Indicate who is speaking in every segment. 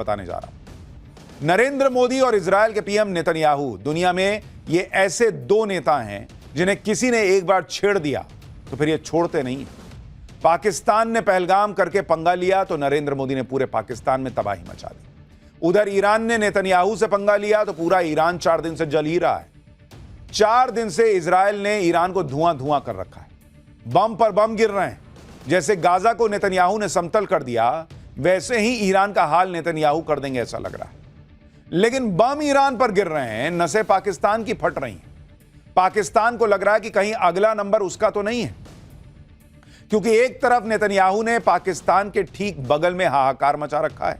Speaker 1: बताने जा रहा हूं। नरेंद्र मोदी और इजराइल के पीएम नेतन्याहू दुनिया में ये ऐसे दो नेता हैं जिन्हें किसी ने एक बार छेड़ दिया तो फिर ये छोड़ते नहीं। पाकिस्तान ने पहलगाम करके पंगा लिया तो नरेंद्र मोदी ने पूरे पाकिस्तान में तबाही मचा दी। उधर ईरान ने नेतन्याहू से पंगा लिया तो पूरा ईरान 4 दिन से जल ही रहा है। 4 दिन से इजराइल ने ईरान को धुआं धुआं कर रखा है। बम पर बम गिर रहे हैं। जैसे गाजा को नेतन्याहू ने समतल कर दिया, वैसे ही ईरान का हाल नेतन्याहू कर देंगे ऐसा लग रहा है। लेकिन बम ईरान पर गिर रहे हैं, नसें पाकिस्तान की फट रही हैं। पाकिस्तान को लग रहा है कि कहीं अगला नंबर उसका तो नहीं है, क्योंकि एक तरफ नेतन्याहू ने पाकिस्तान के ठीक बगल में हाहाकार मचा रखा है,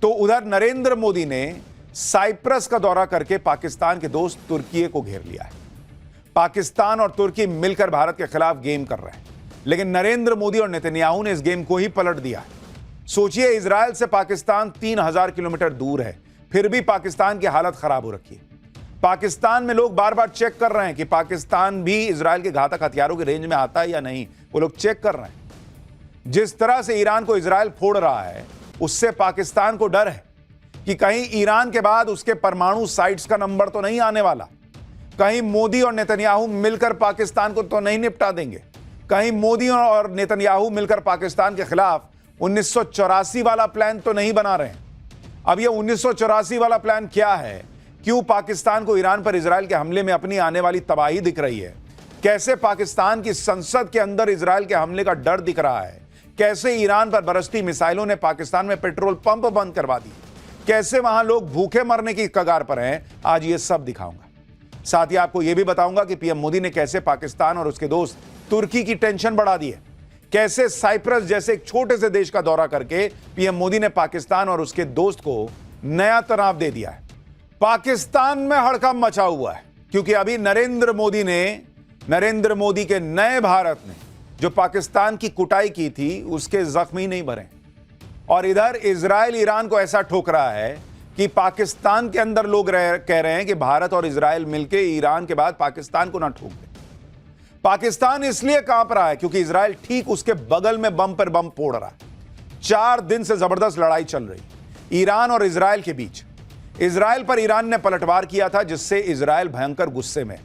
Speaker 1: तो उधर नरेंद्र मोदी ने साइप्रस का दौरा करके पाकिस्तान के दोस्त तुर्की को घेर लिया है। पाकिस्तान और तुर्की मिलकर भारत के खिलाफ गेम कर रहे हैं, लेकिन नरेंद्र मोदी और नेतन्याहू ने इस गेम को ही पलट दिया है। सोचिए, इजराइल से पाकिस्तान 3000 किलोमीटर दूर है, फिर भी पाकिस्तान की हालत खराब हो रखी है। पाकिस्तान में लोग बार बार चेक कर रहे हैं कि पाकिस्तान भी इजराइल के घातक हथियारों की रेंज में आता है या नहीं। वो लोग चेक कर रहे हैं। जिस तरह से ईरान को इजराइल फोड़ रहा है, उससे पाकिस्तान को डर है कि कहीं ईरान के बाद उसके परमाणु साइट्स का नंबर तो नहीं आने वाला। कहीं मोदी और नेतन्याहू मिलकर पाकिस्तान को तो नहीं निपटा देंगे। कहीं मोदी और नेतन्याहू मिलकर पाकिस्तान के खिलाफ 1984 वाला प्लान तो नहीं बना रहे हैं। अब यह 1984 वाला प्लान क्या है? क्यों पाकिस्तान को ईरान पर इजराइल के हमले में अपनी आने वाली तबाही दिख रही है? कैसे पाकिस्तान की संसद के अंदर इजराइल के हमले का डर दिख रहा है? कैसे ईरान पर बरसती मिसाइलों ने पाकिस्तान में पेट्रोल पंप बंद करवा दिए? कैसे वहां लोग भूखे मरने की कगार पर हैं? आज ये सब दिखाऊंगा। साथ ही आपको यह भी बताऊंगा कि पीएम मोदी ने कैसे पाकिस्तान और उसके दोस्त तुर्की की टेंशन बढ़ा दी है। कैसे साइप्रस जैसे एक छोटे से देश का दौरा करके पीएम मोदी ने पाकिस्तान और उसके दोस्त को नया तनाव दे दिया है। पाकिस्तान में हड़कंप मचा हुआ है, क्योंकि अभी नरेंद्र मोदी के नए भारत ने जो पाकिस्तान की कुटाई की थी, उसके जख्म ही नहीं भरे। और इधर इजराइल ईरान को ऐसा ठोक रहा है कि पाकिस्तान के अंदर लोग कह रहे हैं कि भारत और इजराइल मिलकर ईरान के बाद पाकिस्तान को ना ठोक दे। पाकिस्तान इसलिए कांप रहा है क्योंकि इजराइल ठीक उसके बगल में बम पर बम फोड़ रहा है। 4 दिन से जबरदस्त लड़ाई चल रही ईरान और इजराइल के बीच। इजराइल पर ईरान ने पलटवार किया था, जिससे इजराइल भयंकर गुस्से में।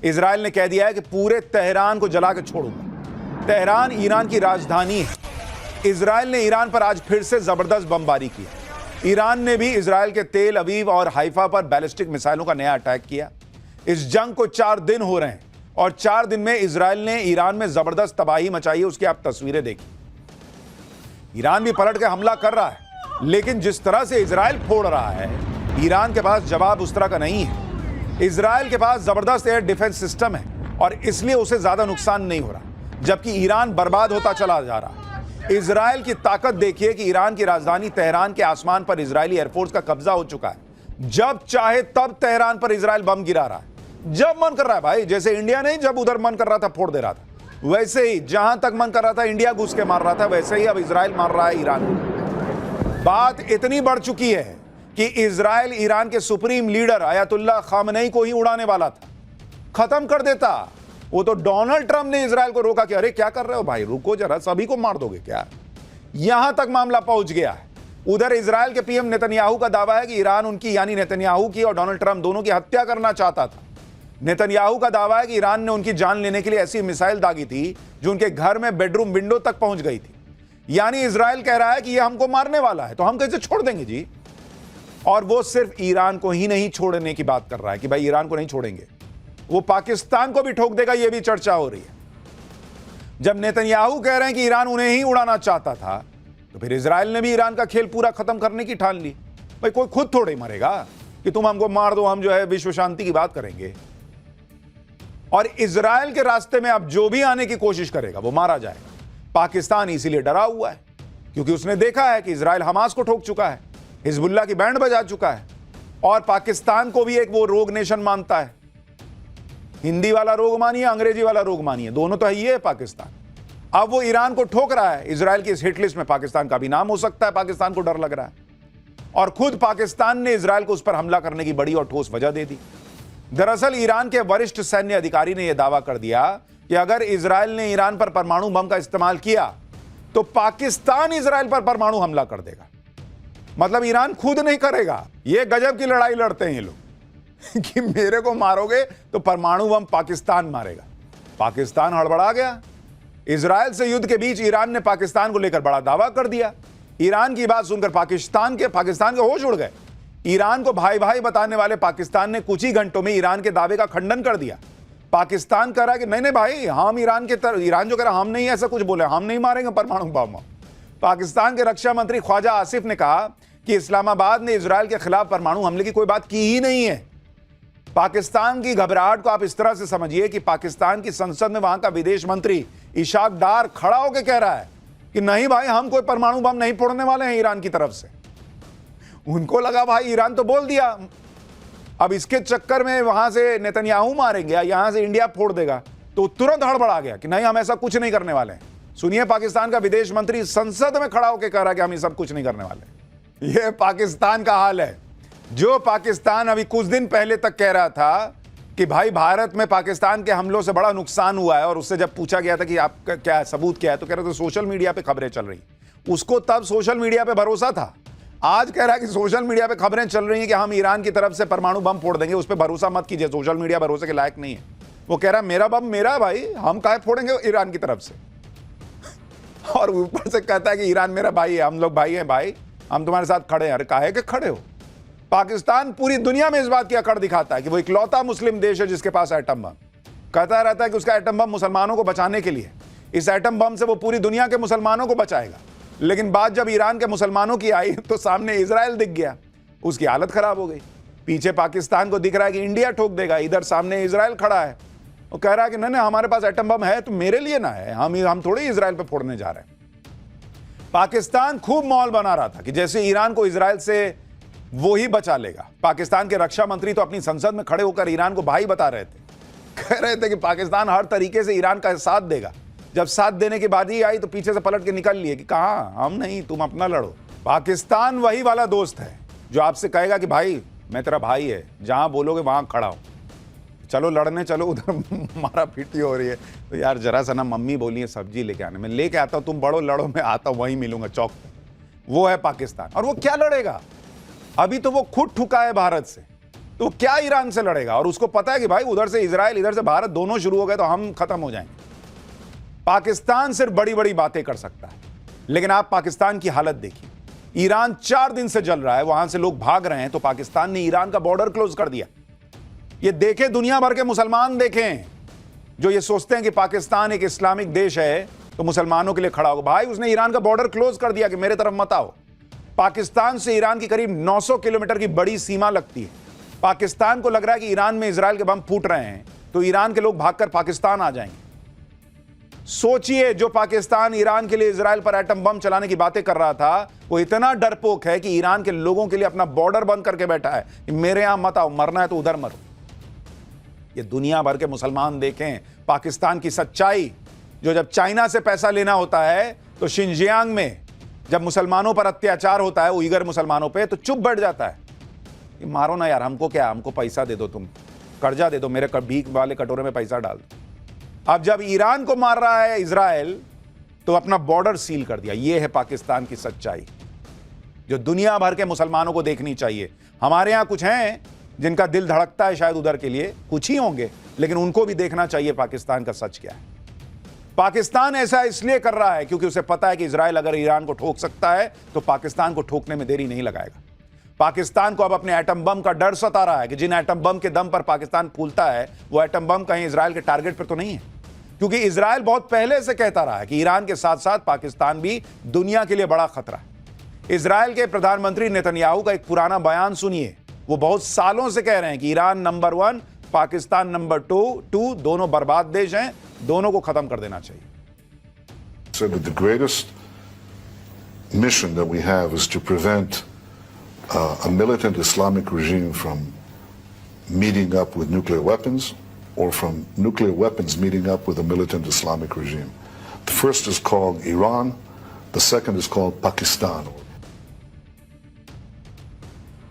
Speaker 1: इजराइल ने कह दिया है कि पूरे तेहरान को जला के छोड़ूंगा। तेहरान ईरान की राजधानी है। इजराइल ने ईरान पर आज फिर से जबरदस्त बमबारी की। ईरान ने भी इजराइल के तेल अवीव और हाइफा पर बैलिस्टिक मिसाइलों का नया अटैक किया। इस जंग को 4 दिन हो रहे हैं और 4 दिन में इजराइल ने ईरान में जबरदस्त तबाही मचाई है। उसकी आप तस्वीरें देखिए। ईरान भी पलट के हमला कर रहा है, लेकिन जिस तरह से इजराइल फोड़ रहा है, ईरान के पास जवाब उस तरह का नहीं है। इजराइल के पास जबरदस्त एयर डिफेंस सिस्टम है और इसलिए उसे ज्यादा नुकसान नहीं हो रहा, जबकि ईरान बर्बाद होता चला जा रहा है। इजराइल की ताकत देखिए कि ईरान की राजधानी तेहरान के आसमान पर इजरायली एयरफोर्स का कब्जा हो चुका है। जब चाहे तब तेहरान पर इजराइल बम गिरा रहा है, जब मन कर रहा है। भाई, जैसे इंडिया नहीं जब उधर मन कर रहा था फोड़ दे रहा था, वैसे ही जहां तक मन कर रहा था इंडिया घुस के मार रहा था, वैसे ही अब इजराइल मार रहा है ईरान को। बात इतनी बढ़ चुकी है कि इजराइल ईरान के सुप्रीम लीडर अयतुल्ला खामनेई को ही उड़ाने वाला था, खत्म कर देता। वो तो डोनाल्ड ट्रंप ने इजराइल को रोका कि अरे क्या कर रहे हो भाई, रुको जरा, सभी को मार दोगे क्या? यहां तक मामला पहुंच गया है। उधर इजराइल के पीएम नेतन्याहू का दावा है कि ईरान उनकी, यानी नेतन्याहू की और डोनाल्ड ट्रंप दोनों की हत्या करना चाहता था। नेतन्याहू का दावा है कि ईरान ने उनकी जान लेने के लिए ऐसी मिसाइल दागी थी जो उनके घर में बेडरूम विंडो तक पहुंच गई थी। यानी इजराइल कह रहा है कि यह हमको मारने वाला है, तो हम कैसे छोड़ देंगे जी? और वो सिर्फ ईरान को ही नहीं छोड़ने की बात कर रहा है कि भाई ईरान को नहीं छोड़ेंगे, वो पाकिस्तान को भी ठोक देगा। यह भी चर्चा हो रही है। जब नेतन्याहू कह रहे हैं कि ईरान उन्हें ही उड़ाना चाहता था, तो फिर इजराइल ने भी ईरान का खेल पूरा खत्म करने की ठान ली। भाई, कोई खुद थोड़े मरेगा कि तुम हमको मार दो, हम जो है विश्व शांति की बात करेंगे। और इजराइल के रास्ते में अब जो भी आने की कोशिश करेगा वो मारा जाएगा। पाकिस्तान इसीलिए डरा हुआ है क्योंकि उसने देखा है कि इजराइल हमास को ठोक चुका है, हिजबुल्लाह की बैंड बजा चुका है, और पाकिस्तान को भी एक वो रोग नेशन मानता है। हिंदी वाला रोग मानिए, अंग्रेजी वाला रोग मानिए, दोनों तो है ही है पाकिस्तान। अब वो ईरान को ठोक रहा है। इजराइल की इस हिट लिस्ट में पाकिस्तान का भी नाम हो सकता है। पाकिस्तान को डर लग रहा है और खुद पाकिस्तान ने इजराइल को उस पर हमला करने की बड़ी और ठोस वजह दे दी। दरअसल ईरान के वरिष्ठ सैन्य अधिकारी ने यह दावा कर दिया कि अगर इजराइल ने ईरान पर परमाणु बम का इस्तेमाल किया तो पाकिस्तान इजराइल पर परमाणु हमला कर देगा। मतलब ईरान खुद नहीं करेगा। ये गजब की लड़ाई लड़ते हैं ये लोग कि मेरे को मारोगे तो परमाणु बम पाकिस्तान मारेगा। पाकिस्तान हड़बड़ा गया। इजराइल से युद्ध के बीच ईरान ने पाकिस्तान को लेकर बड़ा दावा कर दिया। ईरान की बात सुनकर पाकिस्तान के होश उड़ गए। ईरान को भाई भाई बताने वाले पाकिस्तान ने कुछ ही घंटों में ईरान के दावे का खंडन कर दिया। पाकिस्तान कह रहा है कि नहीं नहीं भाई, हम ईरान जो कह रहा हम नहीं ऐसा कुछ बोले, हम नहीं मारेंगे परमाणु बम। पाकिस्तान के रक्षा मंत्री ख्वाजा आसिफ ने कहा कि इस्लामाबाद ने इजराइल के खिलाफ परमाणु हमले की कोई बात की ही नहीं है। पाकिस्तान की घबराहट को आप इस तरह से समझिए कि पाकिस्तान की संसद में वहां का विदेश मंत्री इशाक डार खड़ा होकर कह रहा है कि नहीं भाई, हम कोई परमाणु बम नहीं फोड़ने वाले हैं ईरान की तरफ से। उनको लगा भाई ईरान तो बोल दिया, अब इसके चक्कर में वहां से नेतन्याहू मारेंगे या यहां से इंडिया फोड़ देगा, तो तुरंत हड़बड़ा गया कि नहीं, हम ऐसा कुछ नहीं करने वाले हैं। सुनिए, पाकिस्तान का विदेश मंत्री संसद में खड़ा होकर कह रहा है कि हम ये सब कुछ नहीं करने वाले। ये पाकिस्तान का हाल है। जो पाकिस्तान अभी कुछ दिन पहले तक कह रहा था कि भाई भारत में पाकिस्तान के हमलों से बड़ा नुकसान हुआ है, और उससे जब पूछा गया था कि आपका क्या सबूत क्या है, तो कह रहे थे सोशल मीडिया पे खबरें चल रही। उसको तब सोशल मीडिया पे भरोसा था। आज कह रहा है कि सोशल मीडिया पे खबरें चल रही हैं कि हम ईरान की तरफ से परमाणु बम फोड़ देंगे, उस पर भरोसा मत कीजिए, सोशल मीडिया भरोसे के लायक नहीं है। वो कह रहा है मेरा बम मेरा भाई, हम काहे फोड़ेंगे ईरान की तरफ से। और ऊपर से कहता है कि ईरान मेरा भाई है, हम लोग भाई हैं भाई, हम तुम्हारे साथ खड़े हैं। अरे काहे के खड़े हो? पाकिस्तान पूरी दुनिया में इस बात की अकड़ दिखाता है कि वो इकलौता मुस्लिम देश है जिसके पास एटम बम। कहता रहता है कि उसका एटम बम मुसलमानों को बचाने के लिए, इस एटम बम से वो पूरी दुनिया के मुसलमानों को बचाएगा। लेकिन बात जब ईरान के मुसलमानों की आई तो सामने इजराइल दिख गया, उसकी हालत खराब हो गई। पीछे पाकिस्तान को दिख रहा है कि इंडिया ठोक देगा, इधर सामने इजराइल खड़ा है, वो कह रहा है कि नहीं नहीं, हमारे पास एटम बम है तो मेरे लिए ना है, हम थोड़ी इजराइल पे फोड़ने जा रहे हैं। पाकिस्तान खूब माहौल बना रहा था कि जैसे ईरान को इजराइल से वो ही बचा लेगा। पाकिस्तान के रक्षा मंत्री तो अपनी संसद में खड़े होकर ईरान को भाई बता रहे थे, कह रहे थे कि पाकिस्तान हर तरीके से ईरान का साथ देगा। जब साथ देने की बात ही आई तो पीछे से पलट के निकल लिए कि कहाँ, हम नहीं, तुम अपना लड़ो। पाकिस्तान वही वाला दोस्त है जो आपसे कहेगा कि भाई मैं तेरा भाई है, जहां बोलोगे वहां खड़ा हूं, चलो लड़ने चलो, उधर मारा पीटी हो रही है तो यार जरा सा ना मम्मी बोली है सब्जी लेके आने, मैं लेके आता हूं, तुम बड़ो लड़ो, मैं आता हूं, वहीं मिलूंगा चौक पे। वो है पाकिस्तान। और वो क्या लड़ेगा? अभी तो वो खुद ठुका है भारत से, तो क्या ईरान से लड़ेगा? और उसको पता है कि भाई उधर से इजराइल, इधर से भारत, दोनों शुरू हो गए तो हम खत्म हो जाएंगे। पाकिस्तान सिर्फ बड़ी बड़ी बातें कर सकता है, लेकिन आप पाकिस्तान की हालत देखिए। ईरान 4 दिन से जल रहा है, वहां से लोग भाग रहे हैं, तो पाकिस्तान ने ईरान का बॉर्डर क्लोज कर दिया। ये देखे दुनिया भर के मुसलमान देखें जो ये सोचते हैं कि पाकिस्तान एक इस्लामिक देश है तो मुसलमानों के लिए खड़ा होगा। भाई उसने ईरान का बॉर्डर क्लोज कर दिया कि मेरे तरफ मत आओ। पाकिस्तान से ईरान की करीब 900 किलोमीटर की बड़ी सीमा लगती है। पाकिस्तान को लग रहा है कि ईरान में इजराइल के बम फूट रहे हैं तो ईरान के लोग भागकर पाकिस्तान आ जाएंगे। सोचिए, जो पाकिस्तान ईरान के लिए इजराइल पर एटम बम चलाने की बातें कर रहा था, वो इतना डरपोक है कि ईरान के लोगों के लिए अपना बॉर्डर बंद करके बैठा है कि मेरे यहां मत आओ, मरना है तो उधर मरो। ये दुनिया भर के मुसलमान देखें पाकिस्तान की सच्चाई। जो जब चाइना से पैसा लेना होता है तो शिनजियांग में जब मुसलमानों पर अत्याचार होता है, उइगर मुसलमानों पे, तो चुप बैठ जाता है कि मारो ना यार, हमको क्या, हमको पैसा दे दो, तुम कर्जा दे दो, मेरे भीख वाले कटोरे में पैसा डाल दो। अब जब ईरान को मार रहा है इजराइल तो अपना बॉर्डर सील कर दिया। यह है पाकिस्तान की सच्चाई जो दुनिया भर के मुसलमानों को देखनी चाहिए। हमारे यहां कुछ हैं जिनका दिल धड़कता है शायद उधर के लिए, कुछ ही होंगे, लेकिन उनको भी देखना चाहिए पाकिस्तान का सच क्या है। पाकिस्तान ऐसा इसलिए कर रहा है क्योंकि उसे पता है कि इजराइल अगर ईरान को ठोक सकता है तो पाकिस्तान को ठोकने में देरी नहीं लगाएगा। पाकिस्तान को अब अपने एटम बम का डर सता रहा है कि जिन एटम बम के दम पर पाकिस्तान फूलता है वो एटम बम कहीं इजराइल के टारगेट पर तो नहीं है, क्योंकि इजराइल बहुत पहले से कहता रहा है कि ईरान के साथ साथ पाकिस्तान भी दुनिया के लिए बड़ा खतरा है। इजराइल के प्रधानमंत्री नेतन्याहू का एक पुराना बयान सुनिए। वो बहुत सालों से कह रहे हैं कि ईरान नंबर 1, पाकिस्तान नंबर 2, दोनों बर्बाद देश हैं, दोनों को खत्म कर देना चाहिए।
Speaker 2: So the greatest mission that we have is to prevent a militant Islamic regime from meeting up with nuclear weapons or from nuclear weapons meeting up with a militant Islamic regime. The first is called Iran, the second is called Pakistan.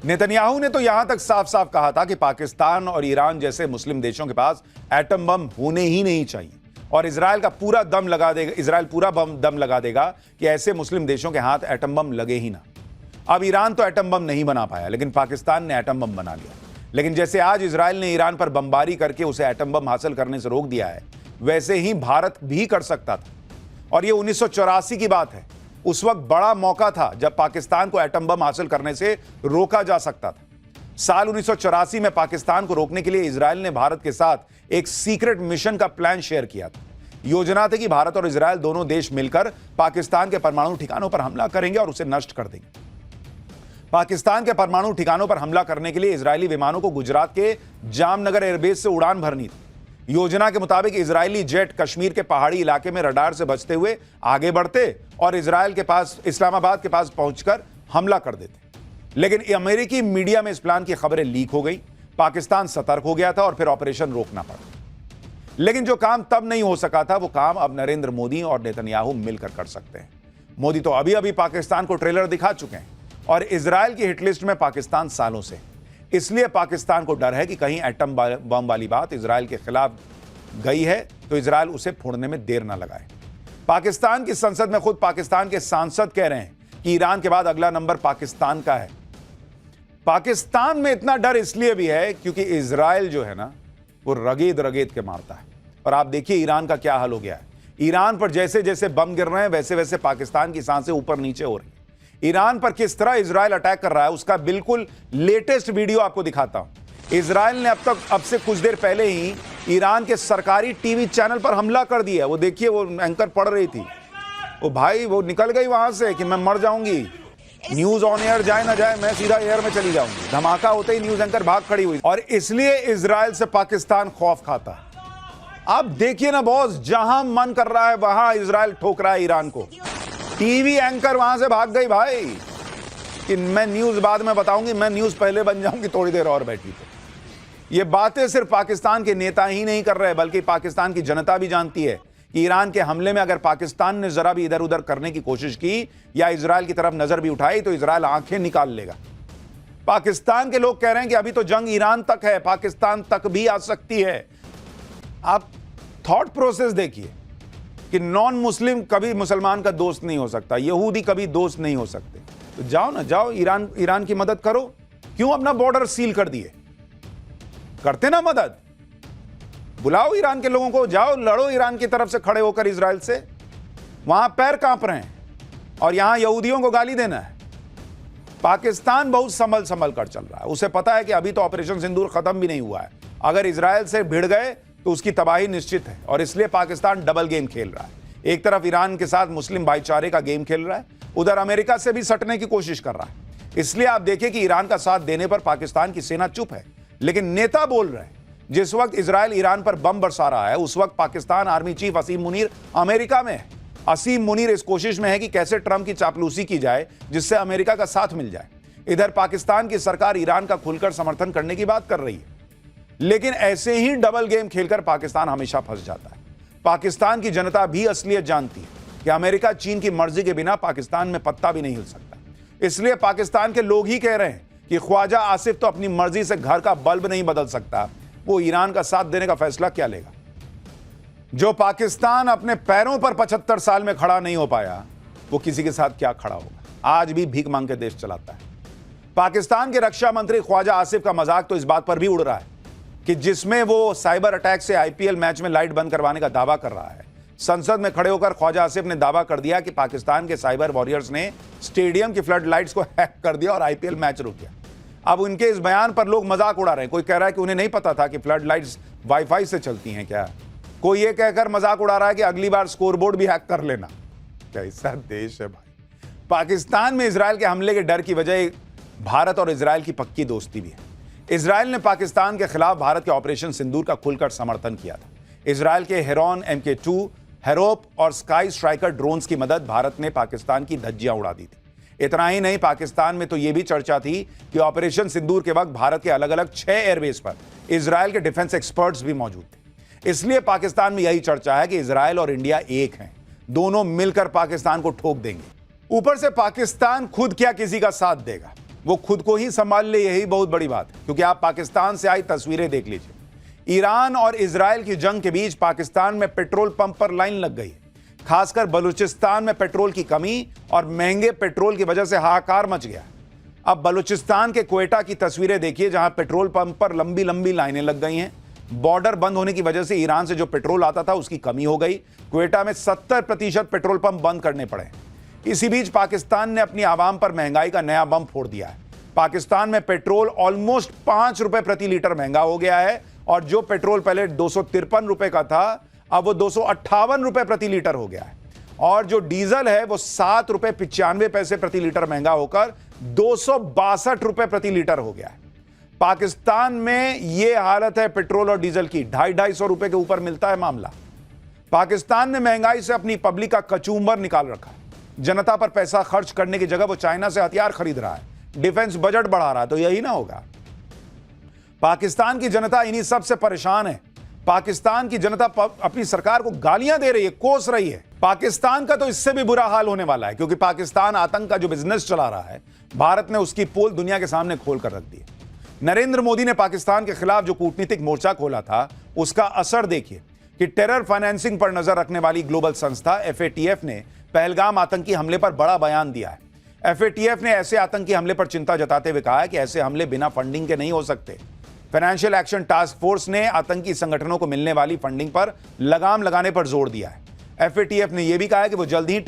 Speaker 1: Netanyahu ने तो यहां तक साफ साफ कहा था कि पाकिस्तान और ईरान जैसे मुस्लिम देशों के पास एटम बम होने ही नहीं चाहिए, और इजराइल पूरा दम लगा देगा कि ऐसे मुस्लिम देशों के हाथ एटम बम लगे ही ना। अब ईरान तो एटम बम नहीं बना पाया, लेकिन पाकिस्तान ने एटम बम बना लिया। लेकिन जैसे आज इजराइल ने ईरान पर बमबारी करके उसे एटम बम हासिल करने से रोक दिया है, वैसे ही भारत भी कर सकता था। और यह 1984 की बात है। उस वक्त बड़ा मौका था जब पाकिस्तान को एटम बम हासिल करने से रोका जा सकता था। साल 1984 में पाकिस्तान को रोकने के लिए इजराइल ने भारत के साथ एक सीक्रेट मिशन का प्लान शेयर किया था। योजना थी कि भारत और इजराइल दोनों देश मिलकर पाकिस्तान के परमाणु ठिकानों पर हमला करेंगे और उसे नष्ट कर देंगे। पाकिस्तान के परमाणु ठिकानों पर हमला करने के लिए इजरायली विमानों को गुजरात के जामनगर एयरबेस से उड़ान भरनी थी। योजना के मुताबिक इजरायली जेट कश्मीर के पहाड़ी इलाके में रडार से बचते हुए आगे बढ़ते और इस्लामाबाद के पास पहुंचकर हमला कर देते। लेकिन अमेरिकी मीडिया में इस प्लान की खबरें लीक हो गई। पाकिस्तान सतर्क हो गया था और फिर ऑपरेशन रोकना पड़ा। लेकिन जो काम तब नहीं हो सका था, वो काम अब नरेंद्र मोदी और नेतन्याहू मिलकर कर सकते हैं। मोदी तो अभी अभी पाकिस्तान को ट्रेलर दिखा चुके हैं और इजराइल की हिटलिस्ट में पाकिस्तान सालों से। इसलिए पाकिस्तान को डर है कि कहीं एटम बम वाली बात इजराइल के खिलाफ गई है तो इजराइल उसे फोड़ने में देर ना लगाए। पाकिस्तान की संसद में खुद पाकिस्तान के सांसद कह रहे हैं कि ईरान के बाद अगला नंबर पाकिस्तान का है। पाकिस्तान में इतना डर इसलिए भी है क्योंकि इजराइल जो है ना, वो रगेद रगेद के मारता है। और आप देखिए ईरान का क्या हाल हो गया है। ईरान पर जैसे जैसे बम गिर रहे हैं, वैसे वैसे पाकिस्तान की सांसें ऊपर नीचे हो रही हैं। ईरान पर किस तरह इजराइल अटैक कर रहा है, उसका बिल्कुल लेटेस्ट वीडियो आपको दिखाता हूं। इजराइल ने अब से कुछ देर पहले ही ईरान के सरकारी टीवी चैनल पर हमला कर दिया। वो देखिए, वो एंकर पढ़ रही थी, वो भाई वो निकल गई वहां से कि मैं मर जाऊंगी, न्यूज ऑन एयर जाए ना जाए, मैं सीधा एयर में चली जाऊंगी। धमाका होते ही न्यूज एंकर भाग खड़ी हुई। और इसलिए इजराइल से पाकिस्तान खौफ खाता है। आप देखिए ना बॉस, जहां मन कर रहा है वहां इजराइल ठोक रहा है ईरान को। टीवी एंकर वहां से भाग गई भाई कि मैं न्यूज बाद में बताऊंगी, मैं न्यूज पहले बन जाऊंगी, थोड़ी देर और बैठी। तो ये बातें सिर्फ पाकिस्तान के नेता ही नहीं कर रहे, बल्कि पाकिस्तान की जनता भी जानती है कि ईरान के हमले में अगर पाकिस्तान ने जरा भी इधर उधर करने की कोशिश की या इजराइल की तरफ नजर भी उठाई तो इजराइल आंखें निकाल लेगा। पाकिस्तान के लोग कह रहे हैं कि अभी तो जंग ईरान तक है, पाकिस्तान तक भी आ सकती है। आप थॉट प्रोसेस देखिए कि नॉन मुस्लिम कभी मुसलमान का दोस्त नहीं हो सकता, यहूदी कभी दोस्त नहीं हो सकते। तो जाओ ना, जाओ ईरान की मदद करो। क्यों अपना बॉर्डर सील कर दिए? करते ना मदद, बुलाओ ईरान के लोगों को, जाओ लड़ो ईरान की तरफ से खड़े होकर इजराइल से। वहां पैर कांप रहे हैं और यहां यहूदियों को गाली देना है। पाकिस्तान बहुत संभल कर चल रहा है। उसे पता है कि अभी तो ऑपरेशन सिंदूर खत्म भी नहीं हुआ है। अगर इजराइल से भिड़ गए तो उसकी तबाही निश्चित है। और इसलिए पाकिस्तान डबल गेम खेल रहा है। एक तरफ ईरान के साथ मुस्लिम भाईचारे का गेम खेल रहा है, उधर अमेरिका से भी सटने की कोशिश कर रहा है। इसलिए आप देखिए कि ईरान का साथ देने पर पाकिस्तान की सेना चुप है, लेकिन नेता बोल रहे हैं। जिस वक्त इजराइल ईरान पर बम बरसा रहा है, उस वक्त पाकिस्तान आर्मी चीफ असीम मुनीर अमेरिका में है। असीम मुनीर इस कोशिश में है कि कैसे ट्रंप की चापलूसी की जाए जिससे अमेरिका का साथ मिल जाए। इधर पाकिस्तान की सरकार ईरान का खुलकर समर्थन करने की बात कर रही है। लेकिन ऐसे ही डबल गेम खेलकर पाकिस्तान हमेशा फंस जाता है। पाकिस्तान की जनता भी असलियत जानती है कि अमेरिका चीन की मर्जी के बिना पाकिस्तान में पत्ता भी नहीं हिल सकता। इसलिए पाकिस्तान के लोग ही कह रहे हैं कि ख्वाजा आसिफ तो अपनी मर्जी से घर का बल्ब नहीं बदल सकता, वो ईरान का साथ देने का फैसला क्या लेगा? जो पाकिस्तान अपने पैरों पर 75 साल में खड़ा नहीं हो पाया, वो किसी के साथ क्या खड़ा होगा? आज भी भीख मांग के देश चलाता है। पाकिस्तान के रक्षा मंत्री ख्वाजा आसिफ का मजाक तो इस बात पर भी उड़ रहा है कि जिसमें वो साइबर अटैक से आईपीएल मैच में लाइट बंद करवाने का दावा कर रहा है। संसद में खड़े होकर ख्वाजा आसिफ ने दावा कर दिया कि पाकिस्तान के साइबर वॉरियर्स ने स्टेडियम की फ्लड लाइट्स को हैक कर दिया और आईपीएल मैच रुक गया। अब उनके इस बयान पर लोग मजाक उड़ा रहे हैं। कोई कह रहा है कि उन्हें नहीं पता था कि फ्लड लाइट्स वाईफाई से चलती हैं क्या। कोई ये कहकर मजाक उड़ा रहा है कि अगली बार स्कोरबोर्ड भी हैक कर लेना। कैसा देश है भाई। पाकिस्तान में इजराइल के हमले के डर की वजह भारत और इजराइल की पक्की दोस्ती भी है। इजराइल ने पाकिस्तान के खिलाफ भारत के ऑपरेशन सिंदूर का खुलकर समर्थन किया था। इजराइल के हेरॉन MK2 हेरोप और स्काई स्ट्राइकर ड्रोन्स की मदद भारत ने पाकिस्तान की धज्जियां उड़ा दी थी। इतना ही नहीं, पाकिस्तान में तो यह भी चर्चा थी कि ऑपरेशन सिंदूर के वक्त भारत के अलग अलग 6 एयरबेस पर इजराइल के डिफेंस एक्सपर्ट्स भी मौजूद थे। इसलिए पाकिस्तान में यही चर्चा है कि इजराइल और इंडिया एक हैं, दोनों मिलकर पाकिस्तान को ठोक देंगे। ऊपर से पाकिस्तान खुद क्या किसी का साथ देगा, वो खुद को ही संभाल ले, यही बहुत बड़ी बात है। क्योंकि आप पाकिस्तान से आई तस्वीरें देख लीजिए। ईरान और इजराइल की जंग के बीच पाकिस्तान में पेट्रोल पंप पर लाइन लग गई। खासकर बलूचिस्तान में पेट्रोल की कमी और महंगे पेट्रोल की वजह से हाहाकार मच गया। अब बलूचिस्तान के क्वेटा की तस्वीरें देखिए, जहां पेट्रोल पंप पर लंबी लंबी लाइनें लग गई हैं। बॉर्डर बंद होने की वजह से ईरान से जो पेट्रोल आता था उसकी कमी हो गई। क्वेटा में 70% पेट्रोल पंप बंद करने पड़े। इसी बीच पाकिस्तान ने अपनी आवाम पर महंगाई का नया बम फोड़ दिया है। पाकिस्तान में पेट्रोल ऑलमोस्ट 5 रुपए प्रति लीटर महंगा हो गया है और जो पेट्रोल पहले 253 रुपए का था अब वो 258 रुपए प्रति लीटर हो गया है। और जो डीजल है वो 7 रुपए 95 पैसे प्रति लीटर महंगा होकर 262 रुपए प्रति लीटर हो गया है। पाकिस्तान में यह हालत है पेट्रोल और डीजल की। 250-250 रुपए के ऊपर मिलता है मामला। पाकिस्तान ने महंगाई से अपनी पब्लिक का कचूमर निकाल रखा है। जनता पर पैसा खर्च करने की जगह वो चाइना से हथियार खरीद रहा है, डिफेंस बजट बढ़ा रहा है। तो यही ना होगा। पाकिस्तान की जनता इन्हीं सब से परेशान है। पाकिस्तान की जनता अपनी सरकार को गालियां दे रही है, कोस रही है। पाकिस्तान का तो इससे भी बुरा हाल होने वाला है, क्योंकि पाकिस्तान आतंक का जो बिजनेस चला रहा है, भारत ने उसकी पोल दुनिया के सामने खोल कर रख दी है। नरेंद्र मोदी ने पाकिस्तान के खिलाफ जो कूटनीतिक मोर्चा खोला था, उसका असर देखिए कि टेरर फाइनेंसिंग पर नजर रखने वाली ग्लोबल संस्था FATF ने पहलगाम आतंकी हमले पर बड़ा बयान दिया है। FATF ने ऐसे आतंकी हमले पर चिंता जताते हुए कहा है कि ऐसे हमले बिना फंडिंग के नहीं हो सकते। फाइनेंशियल एक्शन टास्क फोर्स ने आतंकी संगठनों को मिलने वाली फंडिंग पर लगाम लगाने पर जोर दिया है। FATF ने यह भी कहा है कि वो जल्द ही